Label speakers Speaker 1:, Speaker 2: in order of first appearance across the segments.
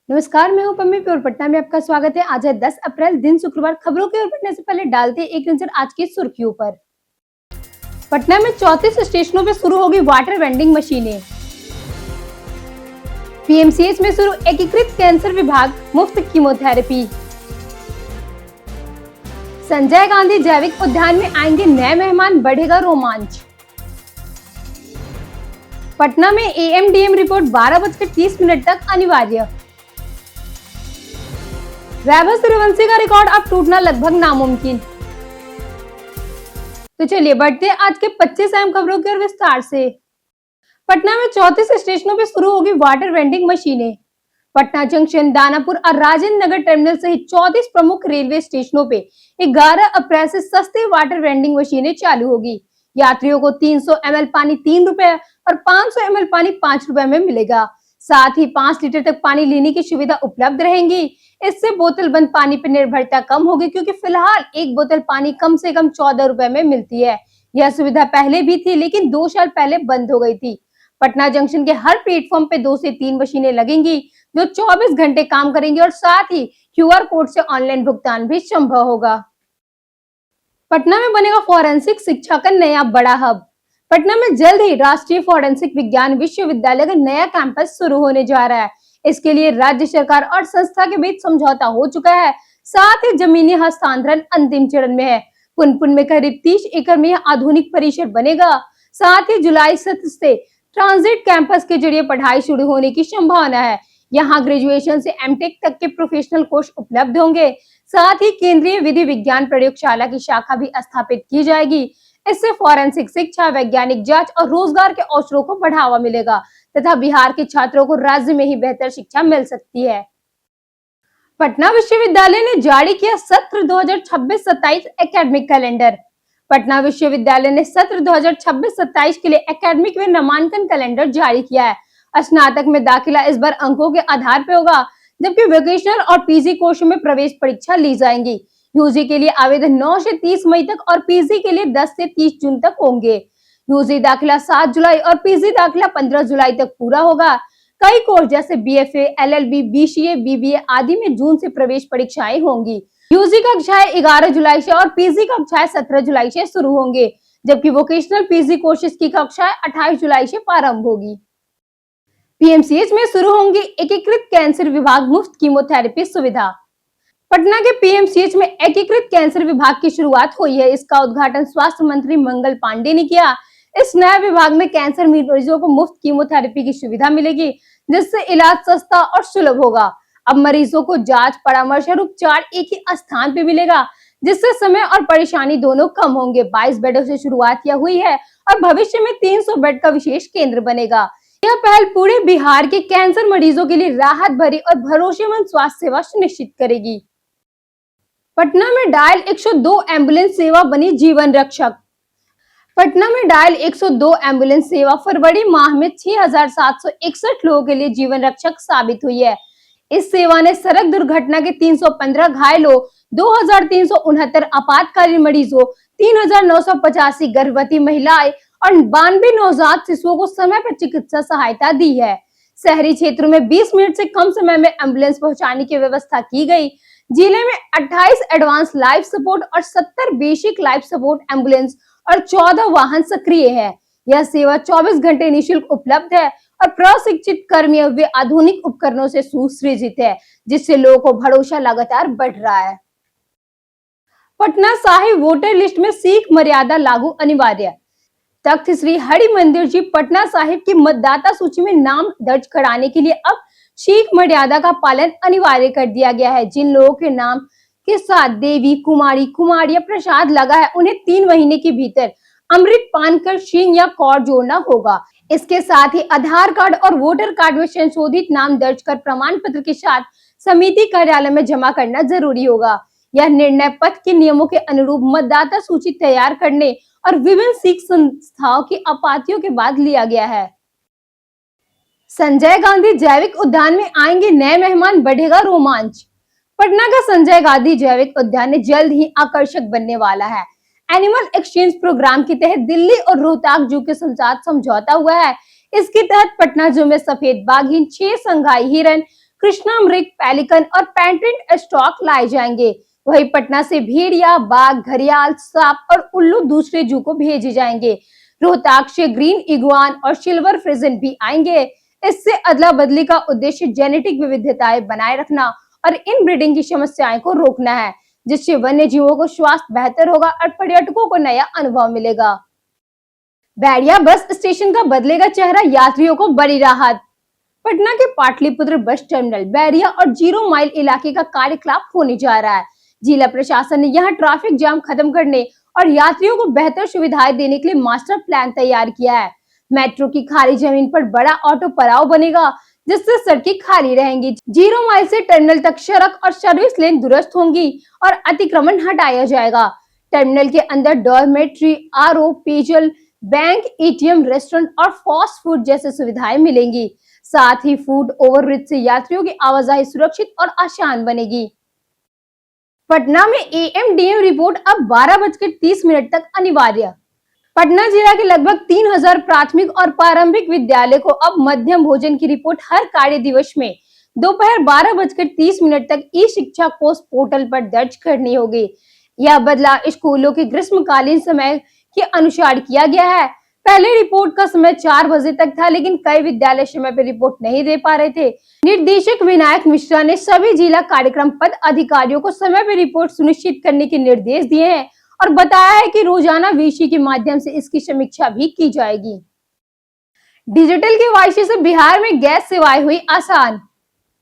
Speaker 1: नमस्कार, मैं हूं पम्मी प्योर पटना में आपका स्वागत है। आज है 10 अप्रैल, दिन शुक्रवार। खबरों की ओर बढ़ने से पहले डालते हैं एक नजर आज की सुर्खियों पर। पटना में 34 स्टेशनों पर शुरू होगी वाटर वेंडिंग मशीनें। पीएमसीएच में शुरू एकीकृत कैंसर विभाग, मुफ्त कीमोथेरेपी। संजय गांधी जैविक उद्यान में आएंगे नए मेहमान, बढ़ेगा रोमांच। पटना में एएमडीएम रिपोर्ट 12:30 तक अनिवार्य। वैभव सूर्यवंशी का रिकॉर्ड अब टूटना लगभग नामुमकिन। तो चलिए बढ़ते हैं आज के 25 अहम खबरों की ओर विस्तार से। पटना में 34 स्टेशनों पर शुरू होगी वाटर वेंडिंग मशीनें। पटना जंक्शन, दानापुर और राजेंद्र नगर टर्मिनल सहित 34 प्रमुख रेलवे स्टेशनों पे 11 अप्रैल से सस्ती वाटर वेंडिंग मशीनें चालू होगी। यात्रियों को 300 ml पानी 3 रुपए और 500 ml पानी 5 रुपए में मिलेगा। साथ ही 5 लीटर तक पानी लेने की सुविधा उपलब्ध रहेंगी। इससे बोतल बंद पानी पर निर्भरता कम होगी, क्योंकि फिलहाल एक बोतल पानी कम से कम 14 रुपए में मिलती है। यह सुविधा पहले भी थी, लेकिन 2 साल पहले बंद हो गई थी। पटना जंक्शन के हर प्लेटफॉर्म पे 2 से 3 मशीनें लगेंगी, जो 24 घंटे काम करेंगी और साथ ही क्यूआर कोड से ऑनलाइन भुगतान भी संभव होगा। पटना में बनेगा फॉरेंसिक शिक्षा का नया बड़ा हब। पटना में जल्द ही राष्ट्रीय फॉरेंसिक विज्ञान विश्वविद्यालय का नया कैंपस शुरू होने जा रहा है। इसके लिए राज्य सरकार और संस्था के बीच समझौता हो चुका है। साथ ही जमीनी हस्तांतरण अंतिम चरण में है। पुनपुन में करीब 30 एकड़ में यह आधुनिक परिसर बनेगा। साथ ही जुलाई सत्र से ट्रांजिट कैंपस के जरिए पढ़ाई शुरू होने की संभावना है। यहाँ ग्रेजुएशन से एमटेक तक के प्रोफेशनल कोर्स उपलब्ध होंगे। साथ ही केंद्रीय विधि विज्ञान प्रयोगशाला की शाखा भी स्थापित की जाएगी। इससे फॉरेंसिक शिक्षा, वैज्ञानिक जांच और रोजगार के अवसरों को बढ़ावा मिलेगा तथा बिहार के छात्रों को राज्य में ही बेहतर शिक्षा मिल सकती है। पटना विश्वविद्यालय ने जारी किया सत्र 2026-27 एकेडमिक कैलेंडर। पटना विश्वविद्यालय ने सत्र 2026-27 के लिए एकेडमिक व नामांकन कैलेंडर जारी किया है। स्नातक में दाखिला इस बार अंकों के आधार पर होगा, जबकि वोकेशनल और पीजी कोर्स में प्रवेश परीक्षा ली जाएंगी। यूजी के लिए आवेदन 9 से 30 मई तक और पीजी के लिए 10 से 30 जून तक होंगे। यूजी दाखिला 7 जुलाई और पीजी दाखिला 15 जुलाई तक पूरा होगा। कई कोर्स जैसे बीएफए, एलएलबी, बीसीए, बीबीए आदि में जून से प्रवेश परीक्षाएं होंगी। यूजी कक्षाएं 11 जुलाई से और पीजी कक्षाएं 17 जुलाई से शुरू होंगे, जबकि वोकेशनल पीजी कोर्सेज की कक्षाएं 28 जुलाई से प्रारंभ होगी। पीएमसीएच में शुरू होंगी एकीकृत कैंसर विभाग, मुफ्त कीमोथेरेपी सुविधा। पटना के पीएमसीएच में एकीकृत कैंसर विभाग की शुरुआत हुई है। इसका उद्घाटन स्वास्थ्य मंत्री मंगल पांडे ने किया। इस नए विभाग में कैंसर मरीजों को मुफ्त कीमोथेरेपी की सुविधा मिलेगी, जिससे इलाज सस्ता और सुलभ होगा। अब मरीजों को जांच, परामर्श और उपचार एक ही स्थान पे मिलेगा, जिससे समय और परेशानी दोनों कम होंगे। 22 बेडों से शुरुआत यह हुई है और भविष्य में 300 बेड का विशेष केंद्र बनेगा। यह पहल पूरे बिहार के कैंसर मरीजों के लिए राहत भरी और भरोसेमंद स्वास्थ्य सेवा सुनिश्चित करेगी। पटना में डायल 102 एम्बुलेंस सेवा बनी जीवन रक्षक। पटना में डायल 102 एम्बुलेंस सेवा फरवरी माह में 6,761 लोगों के लिए जीवन रक्षक साबित हुई है। इस सेवा ने सड़क दुर्घटना के 315 घायलों, 2,369 आपातकालीन मरीजों, 3,985 गर्भवती महिलाएं और 92 नवजात शिशुओं को समय पर चिकित्सा सहायता दी है। शहरी क्षेत्रों में 20 मिनट से कम समय में एम्बुलेंस पहुंचाने की व्यवस्था की गई। जिले में 28 एडवांस लाइफ सपोर्ट और 70 बेसिक लाइफ सपोर्ट एम्बुलेंस और 14 वाहन सक्रिय है। यह सेवा 24 घंटे निःशुल्क उपलब्ध है और प्रशिक्षित कर्मियों व आधुनिक उपकरणों से सुसज्जित है, जिससे लोगों को भरोसा लगातार बढ़ रहा है। पटना साहिब वोटर लिस्ट में सिख मर्यादा लागू अनिवार्य। तख्त श्री हरि मंदिर जी पटना साहिब की मतदाता सूची में नाम दर्ज कराने के लिए अब सिख मर्यादा का पालन अनिवार्य कर दिया गया है। जिन लोगों के नाम के साथ देवी, कुमारी, कुमार या प्रसाद लगा है, उन्हें 3 महीने के भीतर अमृत पान कर सिंह या कौर जोड़ना होगा। इसके साथ ही आधार कार्ड और वोटर कार्ड में संशोधित नाम दर्ज कर प्रमाण पत्र के साथ समिति कार्यालय में जमा करना जरूरी होगा। यह निर्णय पद के नियमों के अनुरूप मतदाता सूची तैयार करने और विभिन्न सिख संस्थाओं की आपत्तियों के बाद लिया गया है। संजय गांधी जैविक उद्यान में आएंगे नए मेहमान, बढ़ेगा रोमांच। पटना का संजय गांधी जैविक उद्यान जल्द ही आकर्षक बनने वाला है। एनिमल एक्सचेंज प्रोग्राम के तहत दिल्ली और रोहताक जू के साथ समझौता हुआ है। इसके तहत पटना जू में सफेद बाघिन, 6 संघाई हिरन, कृष्णामृग, पेलिकन और पैंटेंट स्टॉक लाए जाएंगे। वहीं पटना से भेड़िया, बाघ, घड़ियाल, सांप और उल्लू दूसरे जू को भेजे जाएंगे। रोहतास से ग्रीन इगुआन और सिल्वर फ्रिजन भी आएंगे। इससे अदला बदली का उद्देश्य जेनेटिक विविधताएं बनाए रखना और इन ब्रीडिंग की समस्याएं को रोकना है, जिससे वन्य जीवों को स्वास्थ्य बेहतर होगा और पर्यटकों को नया अनुभव मिलेगा। बैरिया बस स्टेशन का बदलेगा चेहरा, यात्रियों को बड़ी राहत। पटना के पाटलिपुत्र बस टर्मिनल, बैरिया और 0 माइल इलाके का कार्यकलाप होने जा रहा है। जिला प्रशासन ने यहाँ ट्रैफिक जाम खत्म करने और यात्रियों को बेहतर सुविधाएं देने के लिए मास्टर प्लान तैयार किया है। मेट्रो की खाली जमीन पर बड़ा ऑटो पड़ाव बनेगा, जिससे सड़कें खाली रहेंगी। 0 माइल से टर्मिनल तक सड़क और सर्विस लेन दुरुस्त होंगी और अतिक्रमण हटाया जाएगा। टर्मिनल के अंदर डॉर्मेट्री, आरओ, पेयजल, बैंक, एटीएम, रेस्टोरेंट और फास्ट फूड जैसी सुविधाएं मिलेंगी। साथ ही फूड ओवरब्रिज से यात्रियों की आवाजाही सुरक्षित और आसान बनेगी। पटना में एएमडीएम रिपोर्ट अब 12:30 तक अनिवार्य। पटना जिला के लगभग 3000 प्राथमिक और प्रारंभिक विद्यालय को अब मध्याह्न भोजन की रिपोर्ट हर कार्य दिवस में दोपहर 12:30 तक ई शिक्षा कोष पोर्टल पर दर्ज करनी होगी। यह बदलाव स्कूलों के ग्रीष्मकालीन समय के अनुसार किया गया है। पहले रिपोर्ट का समय 4 बजे तक था, लेकिन कई विद्यालय समय पर रिपोर्ट नहीं दे पा रहे थे। निर्देशक विनायक मिश्रा ने सभी जिला कार्यक्रम पद अधिकारियों को समय पर रिपोर्ट सुनिश्चित करने के निर्देश दिए हैं और बताया है कि रोजाना वीसी के माध्यम से इसकी समीक्षा भी की जाएगी। डिजिटल केवाईसी से बिहार में गैस सेवाएं हुई आसान।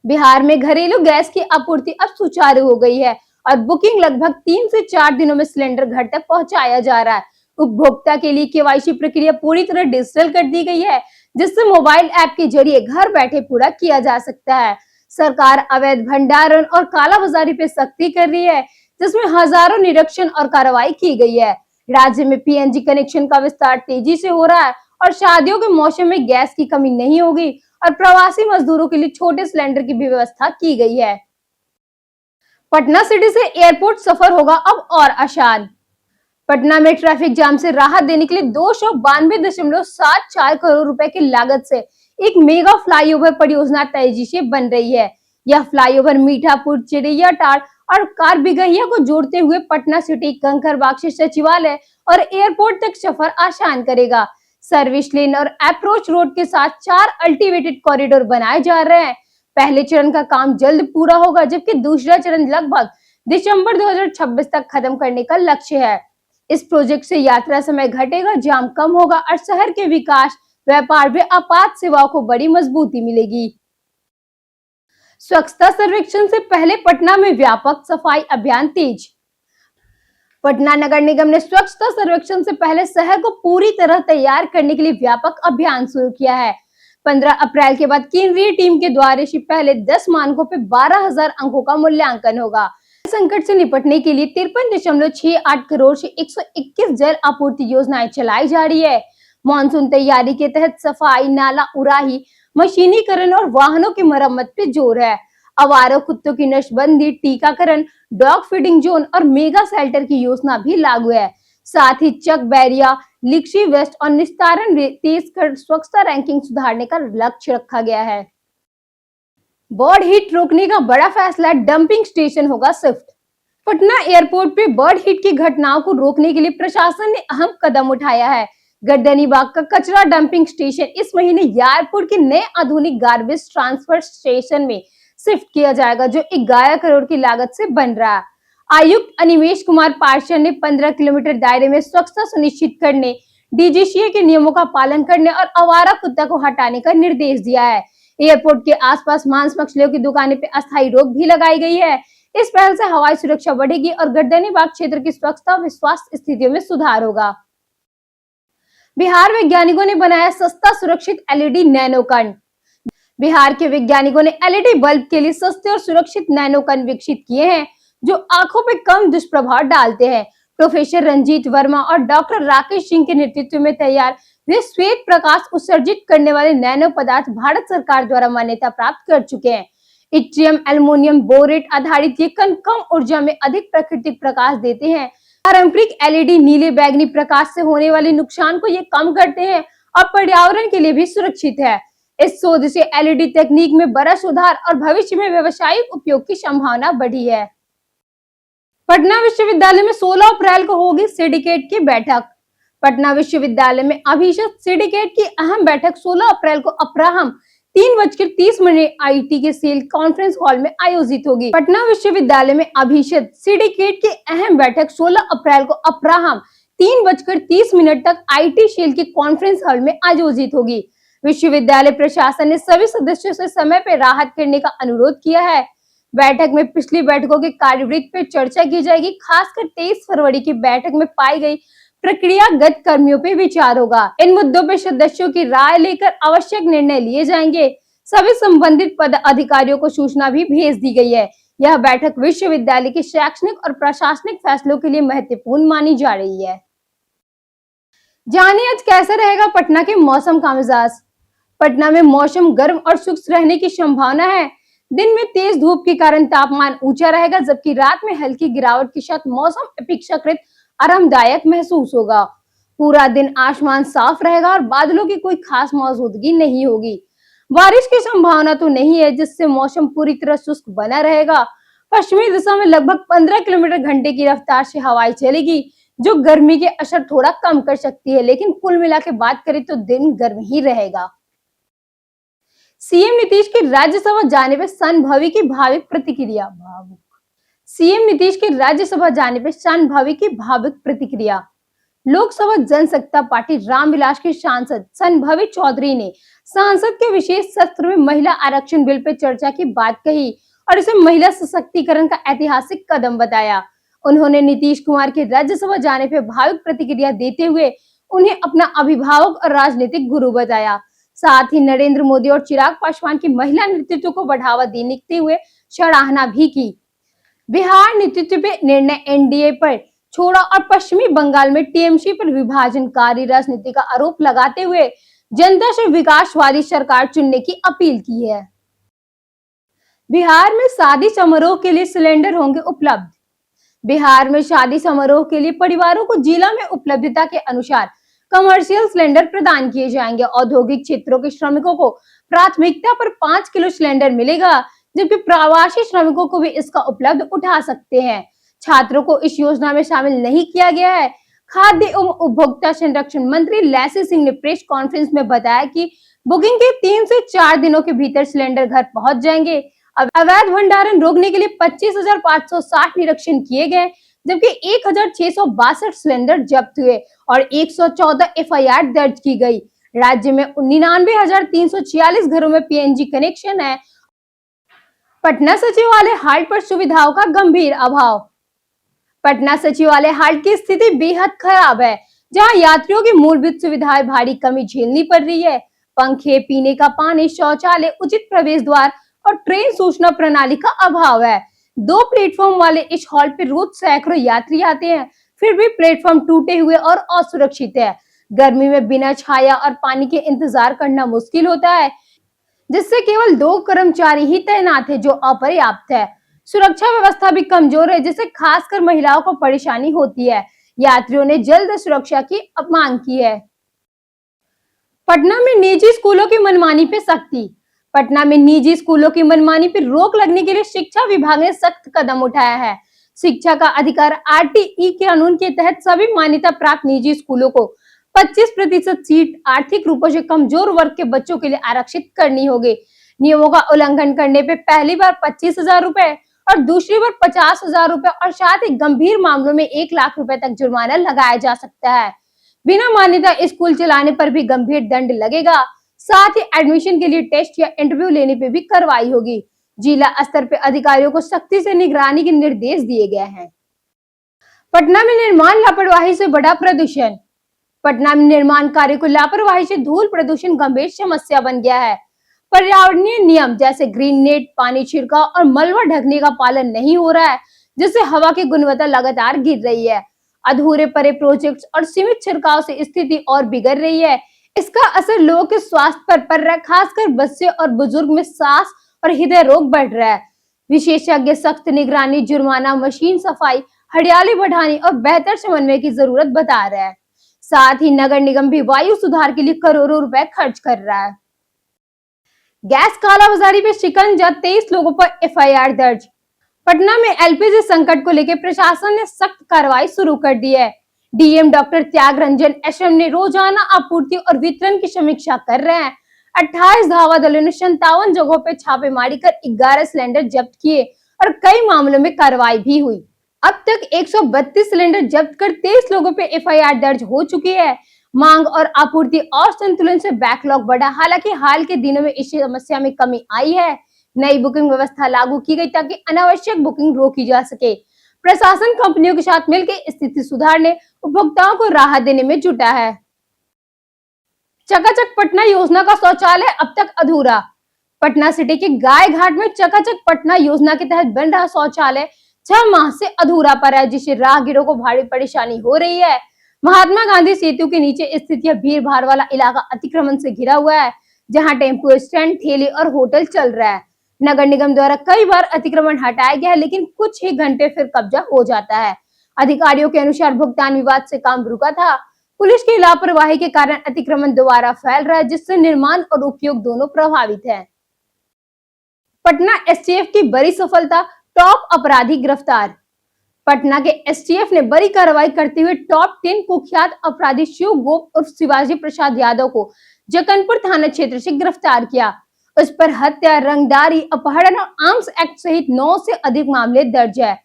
Speaker 1: बिहार में घरेलू गैस की आपूर्ति अब सुचारू हो गई है और बुकिंग लगभग 3 से 4 दिनों में सिलेंडर घर तक पहुंचाया जा रहा है। उपभोक्ता के लिए केवाईसी प्रक्रिया पूरी तरह डिजिटल कर दी गई है, जिससे मोबाइल ऐप के जरिए घर बैठे पूरा किया जा सकता है। सरकार अवैध भंडारण और कालाबाजारी पे सख्ती कर रही है, जिसमें हजारों निरीक्षण और कार्रवाई की गई है। राज्य में पीएनजी कनेक्शन का विस्तार तेजी से हो रहा है और शादियों के मौसम में गैस की कमी नहीं होगी और प्रवासी मजदूरों के लिए छोटे सिलेंडर की भी व्यवस्था की गई है। पटना सिटी से एयरपोर्ट सफर होगा अब और आसान। पटना में ट्रैफिक जाम से राहत देने के लिए 292.74 करोड़ रुपए की लागत से एक मेगा फ्लाईओवर परियोजना तेजी से बन रही है। यह फ्लाईओवर मीठापुर, चिड़ैयाटाड़ और कारबिगहिया को जोड़ते हुए पटना सिटी, कंकड़बाग से सचिवालय और एयरपोर्ट तक सफर आसान करेगा। सर्विस लेन और अप्रोच रोड के साथ 4 अल्टीवेटेड कॉरिडोर बनाए जा रहे हैं। पहले चरण का काम जल्द पूरा होगा, जबकि दूसरा चरण लगभग दिसंबर 2026 तक खत्म करने का लक्ष्य है। इस प्रोजेक्ट से यात्रा समय घटेगा, जाम कम होगा और शहर के विकास, व्यापार व आपात सेवाओं को बड़ी मजबूती मिलेगी। स्वच्छता सर्वेक्षण से पहले पटना में व्यापक सफाई अभियान तेज। पटना नगर निगम ने स्वच्छता सर्वेक्षण से पहले शहर को पूरी तरह तैयार करने के लिए व्यापक अभियान शुरू किया है। 15 अप्रैल के बाद केंद्रीय टीम के द्वारा से पहले 10 मानकों पे 12,000 अंकों का मूल्यांकन होगा। संकट से निपटने के लिए 53.68 करोड़ से 121 जल आपूर्ति योजनाएं चलाई जा रही है। मानसून तैयारी के तहत सफाई, नाला उराही, मशीनीकरण और वाहनों की मरम्मत पे जोर है। आवारा कुत्तों की नसबंदी, टीकाकरण, डॉग फीडिंग जोन और मेगा शेल्टर की योजना भी लागू है। साथ ही चक बैरिया, लिक्सी वेस्ट और निस्तारण तेज कर स्वच्छता रैंकिंग सुधारने का लक्ष्य रखा गया है। बर्ड हिट रोकने का बड़ा फैसला, डंपिंग स्टेशन होगा शिफ्ट। पटना एयरपोर्ट पे बर्ड हिट की घटनाओं को रोकने के लिए प्रशासन ने अहम कदम उठाया है। गर्दनीबाग का कचरा डंपिंग स्टेशन इस महीने एयरपोर्ट के नए आधुनिक गार्बेज ट्रांसफर स्टेशन में शिफ्ट किया जाएगा, जो 11 करोड़ की लागत से बन रहा है। आयुक्त अनिमेश कुमार पार्षद ने 15 किलोमीटर दायरे में स्वच्छता सुनिश्चित करने, डीजीसीए के नियमों का पालन करने और आवारा कुत्ता को हटाने का निर्देश दिया है। एयरपोर्ट के आसपास मांस मछलियों की दुकानें पे अस्थायी रोक भी लगाई गई है। इस पहल से हवाई सुरक्षा बढ़ेगी और गर्दनीबाग क्षेत्र की स्वच्छता व स्वास्थ्य स्थितियों में सुधार होगा। बिहार वैज्ञानिकों ने बनाया सस्ता सुरक्षित एलईडी नैनो कण। बिहार के वैज्ञानिकों ने एलईडी बल्ब के लिए सस्ते और सुरक्षित नैनो कण विकसित किए हैं, जो आंखों पे कम दुष्प्रभाव डालते हैं। प्रोफेसर रंजीत वर्मा और डॉक्टर राकेश सिंह के नेतृत्व में तैयार वे श्वेत प्रकाश उत्सर्जित करने वाले नैनो पदार्थ भारत सरकार द्वारा मान्यता प्राप्त कर चुके हैं। इट्रियम एल्युमिनियम बोरेट आधारित ये कण कम ऊर्जा में अधिक प्राकृतिक प्रकाश देते हैं। पारंपरिक एलईडी नीले बैगनी प्रकाश से होने वाले नुकसान को ये कम करते हैं और पर्यावरण के लिए भी सुरक्षित है। इस शोध से एलईडी तकनीक में बड़ा सुधार और भविष्य में व्यावसायिक उपयोग की संभावना बढ़ी है। पटना विश्वविद्यालय में 16 अप्रैल को होगी सिंडिकेट की बैठक। पटना विश्वविद्यालय में अभिषेक सिंडिकेट की अहम बैठक 16 अप्रैल को अपराह्न 3:30 आईटी के सेल कॉन्फ्रेंस हॉल में आयोजित होगी। पटना विश्वविद्यालय में अभिषेक सिंडिकेट की अहम बैठक 16 अप्रैल को अपराह्न 3:30 तक आईटी सेल के कॉन्फ्रेंस हॉल में आयोजित होगी। विश्वविद्यालय प्रशासन ने सभी सदस्यों से समय पर राहत करने का अनुरोध किया है। बैठक में पिछली बैठकों के कार्यवृत्त पर चर्चा की जाएगी। खासकर 23 फरवरी की बैठक में पाई गई प्रक्रियागत कर्मियों पे विचार होगा। इन मुद्दों पर सदस्यों की राय लेकर आवश्यक निर्णय लिए जाएंगे। सभी संबंधित पद अधिकारियों को सूचना भी भेज दी गई है। यह बैठक विश्वविद्यालय के शैक्षणिक और प्रशासनिक फैसलों के लिए महत्वपूर्ण मानी जा रही है। जानिए आज कैसा रहेगा पटना के मौसम का मिजाज। पटना में मौसम गर्म और शुष्क रहने की संभावना है। दिन में तेज धूप के कारण तापमान ऊंचा रहेगा, जबकि रात में हल्की गिरावट के साथ मौसम अपेक्षाकृत आरामदायक महसूस होगा। पूरा दिन आसमान साफ रहेगा और बादलों की कोई खास मौजूदगी नहीं होगी। बारिश की संभावना तो नहीं है, जिससे मौसम पूरी तरह शुष्क बना रहेगा। पश्चिमी दिशा में लगभग 15 किलोमीटर घंटे की रफ्तार से हवाएं चलेगी, जो गर्मी के असर थोड़ा कम कर सकती है, लेकिन कुल मिला के बात करें तो दिन गर्म ही रहेगा। सीएम नीतीश की राज्यसभा जाने पर संभवी की भावुक प्रतिक्रिया। सीएम नीतीश के राज्यसभा जाने पर सनभवी की भावुक प्रतिक्रिया। लोकसभा जनसत्ता पार्टी रामविलास के सांसद सनभवी चौधरी ने संसद के विशेष सत्र में महिला आरक्षण बिल पर चर्चा की बात कही और इसे महिला सशक्तिकरण का ऐतिहासिक कदम बताया। उन्होंने नीतीश कुमार के राज्यसभा जाने पर भावुक प्रतिक्रिया देते हुए उन्हें अपना अभिभावक और राजनीतिक गुरु बताया। साथ ही नरेंद्र मोदी और चिराग पासवान की महिला नेतृत्व को बढ़ावा देते हुए सराहना भी की। बिहार नेतृत्व पे निर्णय एनडीए पर छोड़ा और पश्चिमी बंगाल में टीएमसी पर विभाजनकारी राजनीति का आरोप लगाते हुए जनता से विकासवादी सरकार चुनने की अपील की है। बिहार में शादी समारोह के लिए सिलेंडर होंगे उपलब्ध। बिहार में शादी समारोह के लिए परिवारों को जिला में उपलब्धता के अनुसार कमर्शियल सिलेंडर प्रदान किए जाएंगे। औद्योगिक क्षेत्रों के श्रमिकों को प्राथमिकता पर 5 किलो सिलेंडर मिलेगा, जबकि प्रवासी श्रमिकों को भी इसका उपलब्ध उठा सकते हैं। छात्रों को इस योजना में शामिल नहीं किया गया है। खाद्य एवं उपभोक्ता संरक्षण मंत्री लैसी सिंह ने प्रेस कॉन्फ्रेंस में बताया कि बुकिंग के 3 से 4 दिनों के भीतर सिलेंडर घर पहुंच जाएंगे। अवैध भंडारण रोकने के लिए 25,560 निरीक्षण किए गए, जबकि 1,662 सिलेंडर जब्त हुए और 114 एफआईआर दर्ज की गई। राज्य में 99,346 घरों में पीएनजी कनेक्शन है। पटना सचिवालय हाल्ट पर सुविधाओं का गंभीर अभाव। पटना सचिवालय हाल्ट की स्थिति बेहद खराब है, जहां यात्रियों की मूलभूत सुविधाएं भारी कमी झेलनी पड़ रही है। पंखे, पीने का पानी, शौचालय, उचित प्रवेश द्वार और ट्रेन सूचना प्रणाली का अभाव है। 2 प्लेटफॉर्म वाले इस हॉल्ट पर रोज सैकड़ों यात्री आते हैं, फिर भी प्लेटफॉर्म टूटे हुए और असुरक्षित है। गर्मी में बिना छाया और पानी के इंतजार करना मुश्किल होता है, जिससे केवल 2 कर्मचारी ही तैनात है, जो अपर्याप्त है। सुरक्षा व्यवस्था भी कमजोर है, जिससे खासकर महिलाओं को परेशानी होती है। यात्रियों ने जल्द सुरक्षा की मांग की है। पटना में निजी स्कूलों की मनमानी पे सख्ती। पटना में निजी स्कूलों की मनमानी पर रोक लगने के लिए शिक्षा विभाग ने सख्त कदम उठाया है। शिक्षा का अधिकार आरटीई कानून के तहत सभी मान्यता प्राप्त निजी स्कूलों को 25% सीट आर्थिक रूपों से कमजोर वर्ग के बच्चों के लिए आरक्षित करनी होगी। नियमों का उल्लंघन करने पे पहली बार 25,000 रुपए और दूसरी बार 50,000 रुपए और साथ ही गंभीर मामलों में 1 लाख रुपए तक जुर्माना लगाया जा सकता है। बिना मान्यता स्कूल चलाने पर भी गंभीर दंड लगेगा। साथ ही एडमिशन के लिए टेस्ट या इंटरव्यू लेने पे भी कार्रवाई होगी। जिला स्तर पर अधिकारियों को सख्ती से निगरानी के निर्देश दिए गए हैं। पटना में निर्माण लापरवाही से बड़ा प्रदूषण। पटना में निर्माण कार्य को लापरवाही से धूल प्रदूषण गंभीर समस्या बन गया है। पर्यावरणीय नियम जैसे ग्रीन नेट, पानी छिड़काव और मलबा ढकने का पालन नहीं हो रहा है, जिससे हवा की गुणवत्ता लगातार गिर रही है। अधूरे पड़े प्रोजेक्ट्स और सीमित छिड़काव से स्थिति और बिगड़ रही है। इसका असर लोगों के स्वास्थ्य पर पड़ रहा है, खासकर बच्चे और बुजुर्ग में सांस और हृदय रोग बढ़ रहा है। विशेषज्ञ सख्त निगरानी, जुर्माना, मशीन सफाई, हरियाली बढ़ाने और बेहतर समन्वय की जरूरत बता रहा है। साथ ही नगर निगम भी वायु सुधार के लिए करोड़ों रुपए खर्च कर रहा है। गैस कालाबाजारी पे शिकंजा, 23 लोगों पर एफआईआर दर्ज। पटना में एलपीजी संकट को लेकर प्रशासन ने सख्त कार्रवाई शुरू कर दी है। डीएम डॉक्टर त्याग रंजन एसएम ने रोजाना आपूर्ति और वितरण की समीक्षा कर रहे हैं। 28 धावा दलों ने 57 जगहों पर छापेमारी कर 11 सिलेंडर जब्त किए और कई मामलों में कार्रवाई भी हुई। अब तक 132 सिलेंडर जब्त कर 23 लोगों पर एफआईआर दर्ज हो चुकी है। मांग और आपूर्ति और संतुलन से बैकलॉग बढ़ा। हालांकि हाल के दिनों में इस समस्या में कमी आई है। नई बुकिंग व्यवस्था लागू की गई ताकि अनावश्यक बुकिंग रोकी जा सके। प्रशासन कंपनियों के साथ मिलकर स्थिति सुधारने, उपभोक्ताओं को राहत देने में जुटा है। चकाचक पटना योजना का शौचालय अब तक अधूरा। पटना सिटी के गाय घाट में चकाचक पटना योजना के तहत बन रहा शौचालय 6 माह से अधूरा पड़ा है, जिससे राहगीरों को भारी परेशानी हो रही है। महात्मा गांधी सेतु के नीचे स्थित यह भीड़ भाड़ वाला इलाका अतिक्रमण से घिरा हुआ है, जहां टेम्पो स्टैंड, ठेले और होटल चल रहा है। नगर निगम द्वारा कई बार अतिक्रमण हटाया गया है, लेकिन कुछ ही घंटे फिर कब्जा हो जाता है। अधिकारियों के अनुसार भुगतान विवाद से काम रुका था। पुलिस की लापरवाही के कारण अतिक्रमण दोबारा फैल रहा है, जिससे निर्माण और उपयोग दोनों प्रभावित है। पटना एसटीएफ की बड़ी सफलता, टॉप अपराधी गिरफ्तार। पटना के एसटीएफ ने बड़ी कार्रवाई करते हुए टॉप 10 कुख्यात अपराधी शिव गोप उर्फ शिवाजी प्रसाद यादव को जकनपुर थाना क्षेत्र से गिरफ्तार किया। उस पर हत्या, रंगदारी, अपहरण और आर्म्स एक्ट सहित 9 से अधिक मामले दर्ज है।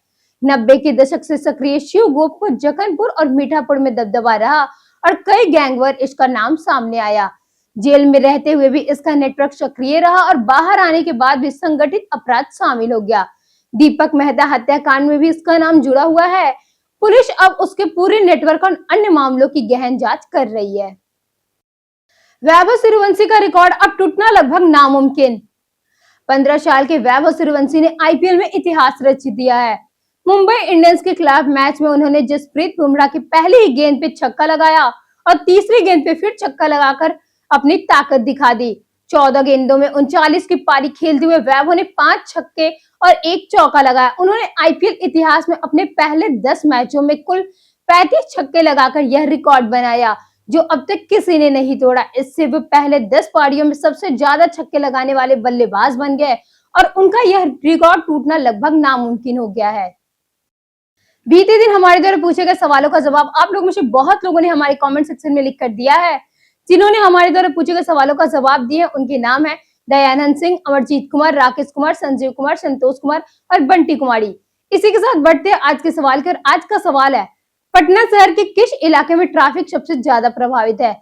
Speaker 1: 90 के दशक से सक्रिय शिव गोप को जकनपुर और मीठापुर में दबदबा रहा और कई गैंगवर इसका नाम सामने आया। जेल में रहते हुए भी इसका नेटवर्क सक्रिय रहा और बाहर आने के बाद भी संगठित अपराध शामिल हो गया। दीपक मेहता हत्याकांड में भी इसका नाम जुड़ा हुआ है। पुलिस अब उसके पूरे नेटवर्क और अन्य मामलों की गहन जांच कर रही है। वैभव सूर्यवंशी का रिकॉर्ड अब टूटना लगभग नामुमकिन। 15 साल के वैभव सूर्यवंशी ने आईपीएल में इतिहास रच दिया है। मुंबई इंडियंस के खिलाफ मैच में उन्होंने जसप्रीत बुमराह की पहली ही गेंद पे छक्का लगाया और तीसरी गेंद पे फिर छक्का लगाकर अपनी ताकत दिखा दी। 14 गेंदों में 39 की पारी खेलते हुए वैभव ने 5 छक्के और 1 चौका लगाया। उन्होंने आईपीएल इतिहास में अपने पहले 10 मैचों में कुल 35 छक्के लगाकर यह रिकॉर्ड बनाया, जो अब तक किसी ने नहीं तोड़ा। इससे वो पहले 10 पारियों में सबसे ज्यादा छक्के लगाने वाले बल्लेबाज बन गए और उनका यह रिकॉर्ड टूटना लगभग नामुमकिन हो गया है। बीते दिन हमारे द्वारा पूछे गए सवालों का जवाब आप लोग में से बहुत लोगों ने हमारे कमेंट सेक्शन में लिखकर दिया है। जिन्होंने हमारे द्वारा पूछे गए सवालों का जवाब दिए उनके नाम है दयानंद सिंह, अमरजीत कुमार, राकेश कुमार, संजीव कुमार, संतोष कुमार और बंटी कुमारी। इसी के साथ बढ़ते हैं आज के सवाल की। आज का सवाल है, पटना शहर के किस इलाके में ट्रैफिक सबसे ज्यादा प्रभावित है?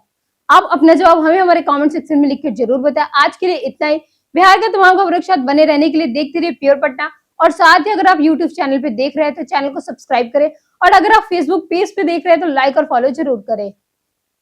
Speaker 1: आप अपना जवाब हमें हमारे कमेंट सेक्शन में लिखकर जरूर बताएं। आज के लिए इतना ही। बिहार के तमाम खबरों के साथ बने रहने के लिए देखते रहिए प्योर पटना। और साथ ही अगर आप यूट्यूब चैनल पे देख रहे हैं तो चैनल को सब्सक्राइब करें और अगर आप फेसबुक पेज पे देख रहे हैं तो लाइक और फॉलो जरूर करें।